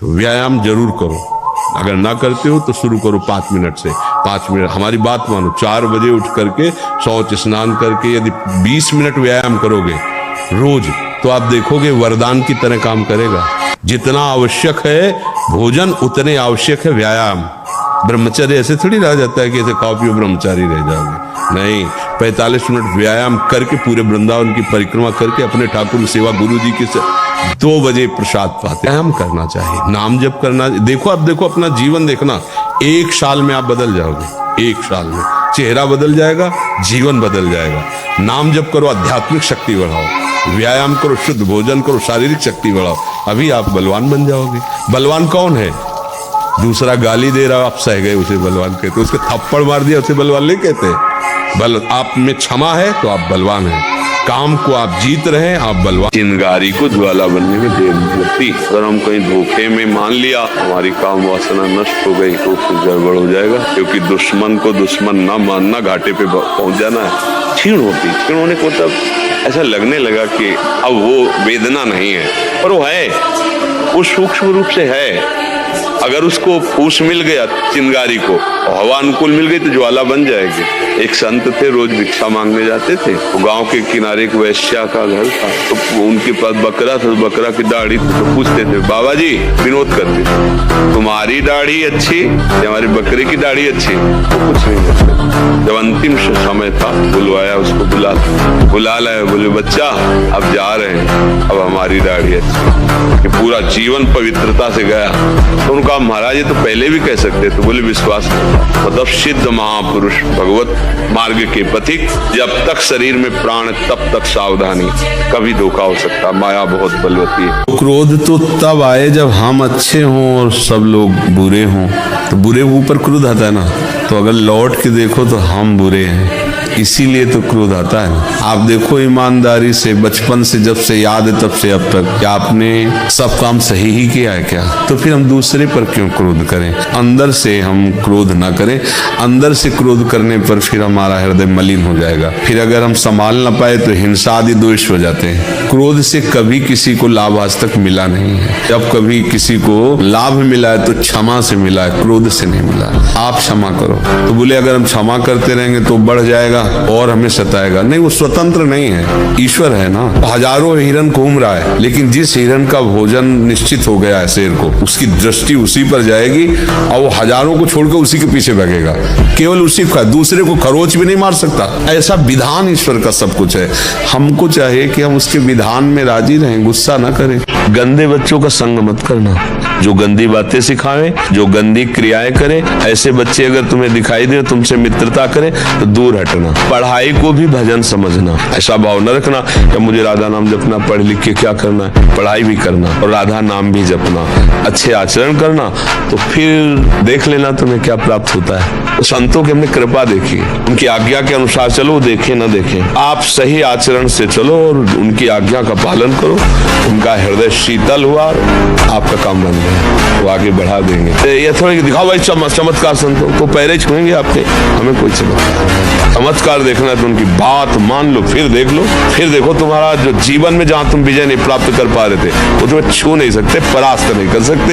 तो व्यायाम जरूर करो। अगर ना करते हो तो शुरू करो 5 मिनट से। 5 मिनट, हमारी बात मानो, 4 बजे उठ करके शौच स्नान करके यदि 20 मिनट व्यायाम करोगे रोज, तो आप देखोगे वरदान की तरह काम करेगा। जितना आवश्यक है भोजन, उतने आवश्यक है व्यायाम। ब्रह्मचर्य ऐसे थोड़ी रह जाता है कि ऐसे खाओ पियो ब्रह्मचारी रह जाओगे, नहीं। 45 मिनट व्यायाम करके पूरे वृंदावन की परिक्रमा करके अपने ठाकुर सेवा गुरु जी के 2 बजे प्रसाद पाते। व्यायाम करना चाहिए, नाम जप करना। देखो, अब देखो अपना जीवन देखना, 1 साल में आप बदल जाओगे। 1 साल में चेहरा बदल जाएगा, जीवन बदल जाएगा। नाम जप करो, आध्यात्मिक शक्ति बढ़ाओ। व्यायाम करो, शुद्ध भोजन करो, शारीरिक शक्ति बढ़ाओ। अभी आप बलवान बन जाओगे। बलवान कौन है? दूसरा गाली दे रहा, आप सह गए, उसे बलवान कहते। उसके थप्पड़ मार दिया, उसे बलवान नहीं कहते। आप में क्षमा है तो आप बलवान हैं। काम को आप जीत रहे हैं, आप बलवान। चिंगारी को ज्वाला बनने में देर नहीं लगती। अगर हम कहीं धोखे में मान लिया हमारी काम वासना नष्ट हो गई तो फिर गड़बड़ हो जाएगा। क्योंकि दुश्मन को दुश्मन ना मानना, घाटे पे पहुंच जाना है। क्षीण होती, क्षीण होने को तब ऐसा लगने लगा कि अब वो वेदना नहीं है, पर वो है, वो सूक्ष्म रूप से है। अगर उसको फूस मिल गया चिंगारी को, हवा अनुकूल मिल गई तो ज्वाला बन जाएगी। एक संत थे, रोज भिक्षा मांगने जाते थे। वो गांव के किनारे एक वैश्या का घर था, तो उनके पास बकरा था, बकरा की दाढ़ी थी। तो पूछते थे, बाबा जी, विनोद करते, तुम्हारी दाढ़ी अच्छी या हमारी बकरे की दाढ़ी अच्छी? तो कुछ नहीं करते। जब अंतिम समय था, बुलवाया उसको, बुला लाया। बोले, बच्चा अब जा रहे हैं, अब हमारी दाढ़ी अच्छी। कि पूरा जीवन पवित्रता से गया। तो उनका, महाराज ये तो पहले भी कह सकते थे। बोले, विश्वास नहीं। मतलब सिद्ध महापुरुष, भगवत मार्ग के पथिक, जब तक शरीर में प्राण तब तक सावधानी, कभी धोखा हो सकता। माया बहुत बलवती है। क्रोध तो तब आए जब हम अच्छे हों और सब लोग बुरे हों। तो बुरे ऊपर क्रोध आता है ना। तो अगर लौट के देखो तो हम बुरे हैं, इसीलिए तो क्रोध आता है। आप देखो ईमानदारी से, बचपन से जब से याद है तब से अब तक, क्या आपने सब काम सही ही किया है क्या? तो फिर हम दूसरे पर क्यों क्रोध करें? अंदर से हम क्रोध ना करें। अंदर से क्रोध करने पर फिर हमारा हृदय मलिन हो जाएगा। फिर अगर हम संभाल ना पाए तो हिंसा आदि दोष हो जाते हैं। क्रोध से कभी किसी को लाभ आज तक मिला नहीं है। जब कभी किसी को लाभ मिला है तो क्षमा से मिला है, क्रोध से नहीं मिला। आप क्षमा करो। तो बोले, अगर हम क्षमा करते रहेंगे तो बढ़ जाएगा और हमें सताएगा। नहीं, वो स्वतंत्र नहीं है, ईश्वर है ना। हजारों हिरन घूम रहा है, लेकिन जिस हिरन का भोजन निश्चित हो गया है शेर को, उसकी दृष्टि उसी पर जाएगी और वो हजारों को छोड़कर उसी के पीछे भागेगा। केवल उसी का, दूसरे को खरोच भी नहीं मार सकता। ऐसा विधान ईश्वर का सब कुछ है। हमको चाहिए कि हम उसके विधान में राजी रहें, गुस्सा ना करें। गंदे बच्चों का संग मत करना, जो गंदी बातें सिखावे, जो गंदी क्रियाएं करे। ऐसे बच्चे अगर तुम्हें दिखाई दे, तुमसे मित्रता करें तो दूर हटना। पढ़ाई को भी भजन समझना। ऐसा भाव न रखना कि मुझे राधा नाम जपना, पढ़ लिख के क्या करना है। पढ़ाई भी करना और राधा नाम भी जपना, अच्छे आचरण करना, तो फिर देख लेना तुम्हें क्या प्राप्त होता है। तो संतों की हमने कृपा देखी, उनकी आज्ञा के अनुसार चलो, देखे न देखे। आप सही आचरण से चलो और उनकी आज्ञा का पालन करो। उनका हृदय शीतल हुआ, आपका काम बन गया, वो आगे बढ़ा देंगे। ये थोड़ी दिखाओ भाई चमत्कार, संतों को पैरे छुएंगे आपके, हमें कोई चमत्कार देखना है तो उनकी बात मान लो, फिर देख लो। फिर देखो तुम्हारा जो जीवन में जहां तुम विजय नहीं प्राप्त कर पा रहे थे, वो तुम्हें छू नहीं सकते, परास्त नहीं कर सकते।